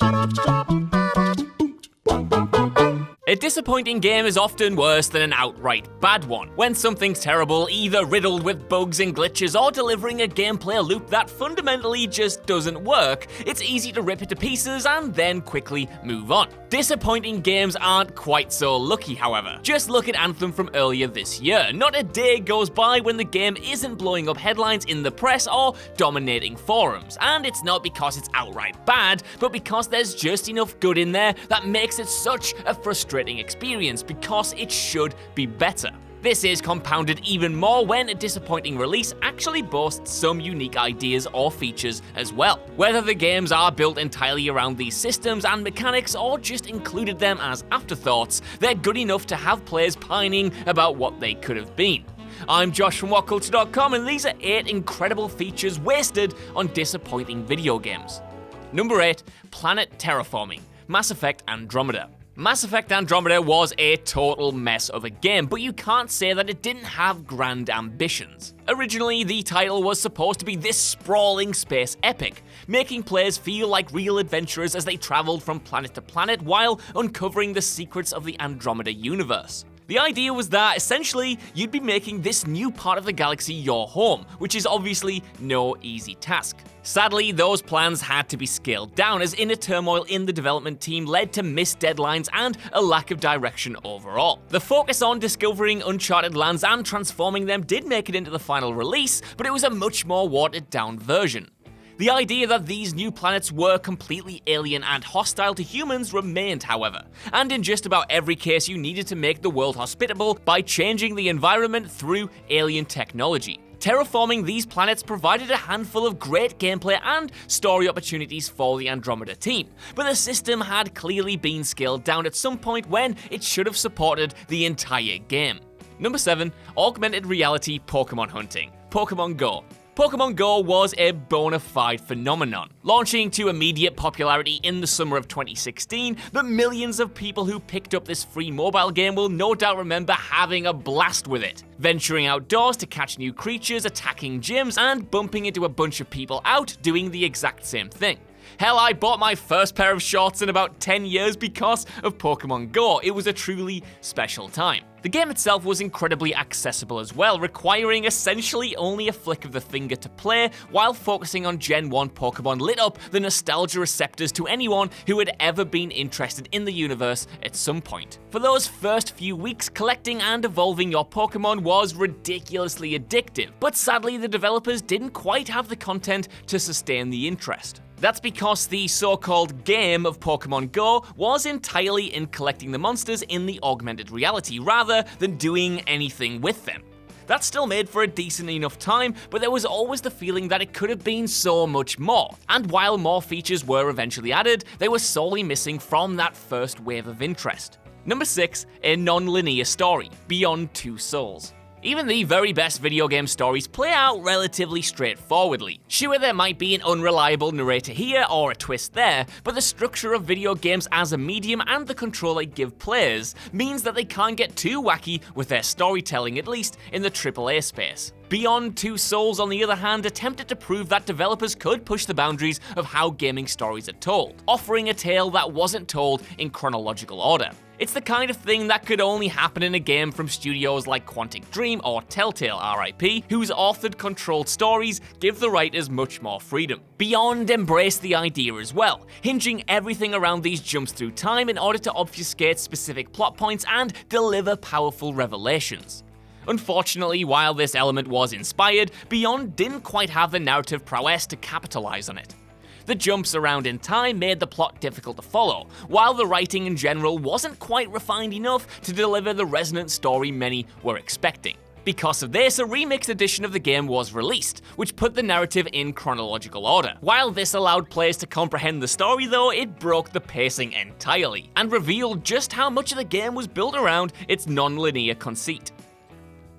A disappointing game is often worse than an outright bad one. When something's terrible, either riddled with bugs and glitches or delivering a gameplay loop that fundamentally just doesn't work, it's easy to rip it to pieces and then quickly move on. Disappointing games aren't quite so lucky, however. Just look at Anthem from earlier this year. Not a day goes by when the game isn't blowing up headlines in the press or dominating forums. And it's not because it's outright bad, but because there's just enough good in there that makes it such a frustrating experience because it should be better. This is compounded even more when a disappointing release actually boasts some unique ideas or features as well. Whether the games are built entirely around these systems and mechanics or just included them as afterthoughts, they're good enough to have players pining about what they could have been. I'm Josh from WhatCulture.com, and these are 8 incredible features wasted on disappointing video games. Number 8, Planet Terraforming, Mass Effect Andromeda. Mass Effect Andromeda was a total mess of a game, but you can't say that it didn't have grand ambitions. Originally, the title was supposed to be this sprawling space epic, making players feel like real adventurers as they traveled from planet to planet while uncovering the secrets of the Andromeda universe. The idea was that, essentially, you'd be making this new part of the galaxy your home, which is obviously no easy task. Sadly, those plans had to be scaled down as inner turmoil in the development team led to missed deadlines and a lack of direction overall. The focus on discovering uncharted lands and transforming them did make it into the final release, but it was a much more watered down version. The idea that these new planets were completely alien and hostile to humans remained, however, and in just about every case you needed to make the world hospitable by changing the environment through alien technology. Terraforming these planets provided a handful of great gameplay and story opportunities for the Andromeda team, but the system had clearly been scaled down at some point when it should have supported the entire game. Number 7, Augmented Reality Pokemon Hunting, Pokemon Go. Pokemon Go was a bona fide phenomenon, launching to immediate popularity in the summer of 2016, but millions of people who picked up this free mobile game will no doubt remember having a blast with it. Venturing outdoors to catch new creatures, attacking gyms, and bumping into a bunch of people out doing the exact same thing. Hell, I bought my first pair of shorts in about 10 years because of Pokemon Go. It was a truly special time. The game itself was incredibly accessible as well, requiring essentially only a flick of the finger to play, while focusing on Gen 1 Pokemon lit up the nostalgia receptors to anyone who had ever been interested in the universe at some point. For those first few weeks, collecting and evolving your Pokemon was ridiculously addictive, but sadly the developers didn't quite have the content to sustain the interest. That's because the so-called game of Pokemon Go was entirely in collecting the monsters in the augmented reality rather than doing anything with them. That still made for a decent enough time, but there was always the feeling that it could have been so much more. And while more features were eventually added, they were sorely missing from that first wave of interest. Number 6, a non-linear story, Beyond Two Souls. Even the very best video game stories play out relatively straightforwardly. Sure, there might be an unreliable narrator here or a twist there, but the structure of video games as a medium and the control they give players means that they can't get too wacky with their storytelling, at least in the AAA space. Beyond Two Souls, on the other hand, attempted to prove that developers could push the boundaries of how gaming stories are told, offering a tale that wasn't told in chronological order. It's the kind of thing that could only happen in a game from studios like Quantic Dream or Telltale RIP, whose authored controlled stories give the writers much more freedom. Beyond embraced the idea as well, hinging everything around these jumps through time in order to obfuscate specific plot points and deliver powerful revelations. Unfortunately, while this element was inspired, Beyond didn't quite have the narrative prowess to capitalize on it. The jumps around in time made the plot difficult to follow, while the writing in general wasn't quite refined enough to deliver the resonant story many were expecting. Because of this, a remixed edition of the game was released, which put the narrative in chronological order. While this allowed players to comprehend the story though, it broke the pacing entirely, and revealed just how much of the game was built around its non-linear conceit.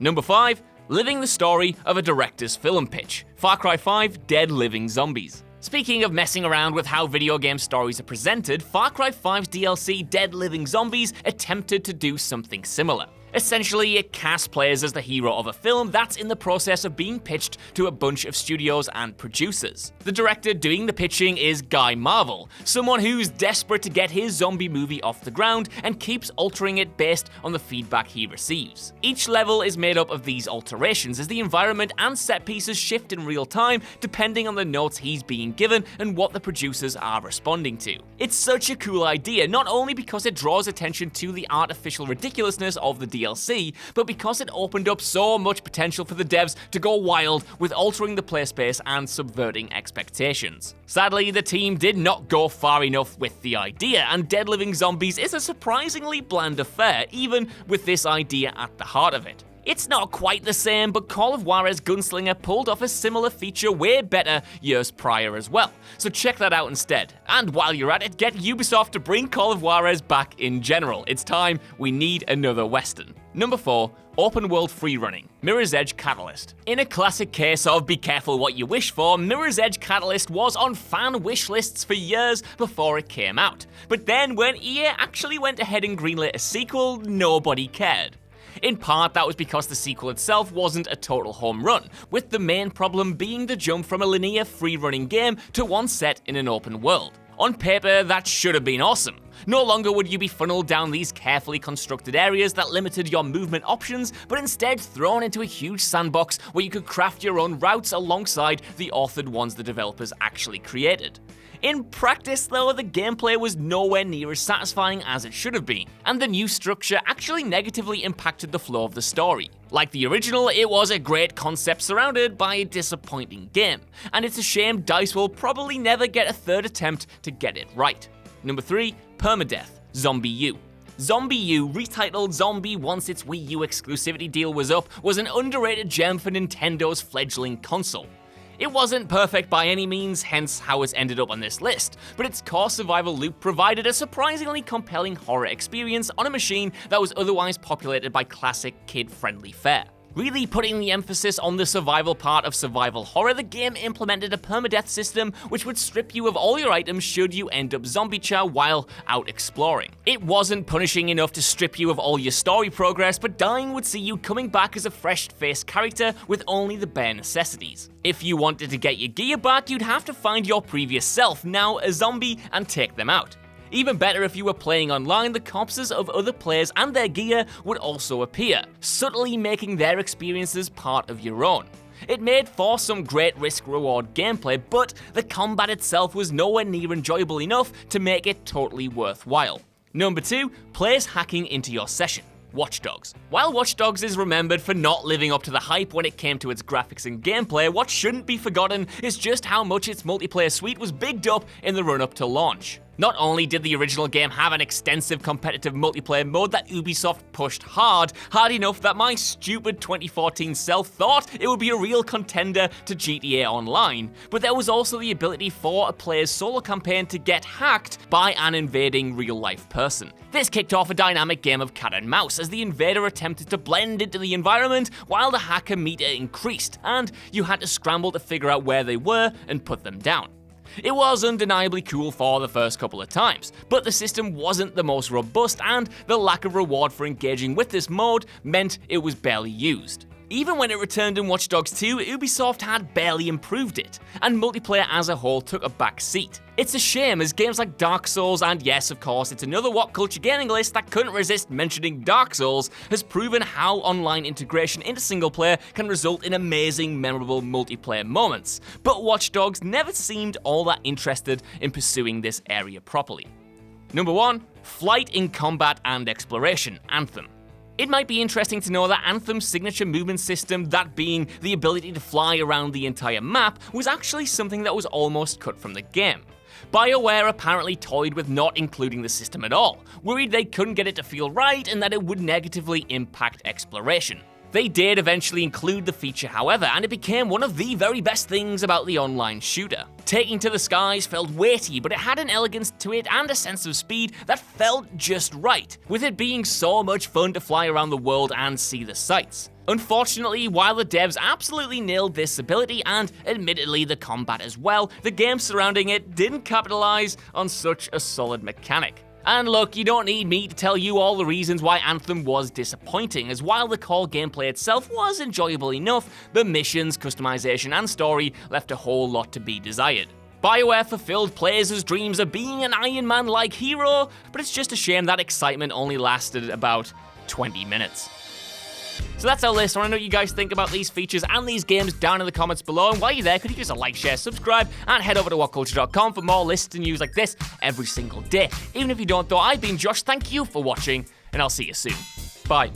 Number 5, living the story of a director's film pitch, Far Cry 5 Dead Living Zombies. Speaking of messing around with how video game stories are presented, Far Cry 5's DLC Dead Living Zombies attempted to do something similar. Essentially, it casts players as the hero of a film that's in the process of being pitched to a bunch of studios and producers. The director doing the pitching is Guy Marvel, someone who's desperate to get his zombie movie off the ground and keeps altering it based on the feedback he receives. Each level is made up of these alterations as the environment and set pieces shift in real time depending on the notes he's being given and what the producers are responding to. It's such a cool idea, not only because it draws attention to the artificial ridiculousness of the DLC, but because it opened up so much potential for the devs to go wild with altering the play space and subverting expectations. Sadly, the team did not go far enough with the idea, and Dead Living Zombies is a surprisingly bland affair, even with this idea at the heart of it. It's not quite the same, but Call of Juarez Gunslinger pulled off a similar feature way better years prior as well, so check that out instead. And while you're at it, get Ubisoft to bring Call of Juarez back in general. It's time, we need another Western. Number 4. Open World Freerunning, Mirror's Edge Catalyst. In a classic case of be careful what you wish for, Mirror's Edge Catalyst was on fan wish lists for years before it came out. But then when EA actually went ahead and greenlit a sequel, nobody cared. In part, that was because the sequel itself wasn't a total home run, with the main problem being the jump from a linear free-running game to one set in an open world. On paper, that should have been awesome. No longer would you be funneled down these carefully constructed areas that limited your movement options, but instead thrown into a huge sandbox where you could craft your own routes alongside the authored ones the developers actually created. In practice, though, the gameplay was nowhere near as satisfying as it should have been, and the new structure actually negatively impacted the flow of the story. Like the original, it was a great concept surrounded by a disappointing game, and it's a shame DICE will probably never get a third attempt to get it right. Number 3. PERMADEATH, Zombie U. Zombie U, retitled Zombie once its Wii U exclusivity deal was up, was an underrated gem for Nintendo's fledgling console. It wasn't perfect by any means, hence how it's ended up on this list, but its core survival loop provided a surprisingly compelling horror experience on a machine that was otherwise populated by classic kid-friendly fare. Really putting the emphasis on the survival part of survival horror, the game implemented a permadeath system which would strip you of all your items should you end up zombie chow while out exploring. It wasn't punishing enough to strip you of all your story progress, but dying would see you coming back as a fresh-faced character with only the bare necessities. If you wanted to get your gear back, you'd have to find your previous self, now a zombie, and take them out. Even better, if you were playing online, the corpses of other players and their gear would also appear, subtly making their experiences part of your own. It made for some great risk-reward gameplay, but the combat itself was nowhere near enjoyable enough to make it totally worthwhile. Number 2, players hacking into your session. Watch Dogs. While Watch Dogs is remembered for not living up to the hype when it came to its graphics and gameplay, what shouldn't be forgotten is just how much its multiplayer suite was bigged up in the run-up to launch. Not only did the original game have an extensive competitive multiplayer mode that Ubisoft pushed hard enough that my stupid 2014 self thought it would be a real contender to GTA Online, but there was also the ability for a player's solo campaign to get hacked by an invading real-life person. This kicked off a dynamic game of cat and mouse as the invader attempted to blend into the environment while the hacker meter increased, and you had to scramble to figure out where they were and put them down. It was undeniably cool for the first couple of times, but the system wasn't the most robust, and the lack of reward for engaging with this mode meant it was barely used. Even when it returned in Watch Dogs 2, Ubisoft had barely improved it, and multiplayer as a whole took a back seat. It's a shame, as games like Dark Souls, and yes, of course, it's another WhatCulture Gaming list that couldn't resist mentioning Dark Souls, has proven how online integration into single player can result in amazing, memorable multiplayer moments. But Watch Dogs never seemed all that interested in pursuing this area properly. Number 1, Flight in Combat and Exploration, Anthem. It might be interesting to know that Anthem's signature movement system, that being the ability to fly around the entire map, was actually something that was almost cut from the game. BioWare apparently toyed with not including the system at all, worried they couldn't get it to feel right and that it would negatively impact exploration. They did eventually include the feature, however, and it became one of the very best things about the online shooter. Taking to the Skies felt weighty, but it had an elegance to it and a sense of speed that felt just right, with it being so much fun to fly around the world and see the sights. Unfortunately, while the devs absolutely nailed this ability and admittedly the combat as well, the game surrounding it didn't capitalize on such a solid mechanic. And look, you don't need me to tell you all the reasons why Anthem was disappointing, as while the core gameplay itself was enjoyable enough, the missions, customization, and story left a whole lot to be desired. BioWare fulfilled players' dreams of being an Iron Man-like hero, but it's just a shame that excitement only lasted about 20 minutes. So that's our list. I want to know what you guys think about these features and these games down in the comments below. And while you're there, could you give us a like, share, subscribe, and head over to WhatCulture.com for more lists and news like this every single day. Even if you don't, though, I've been Josh. Thank you for watching, and I'll see you soon. Bye.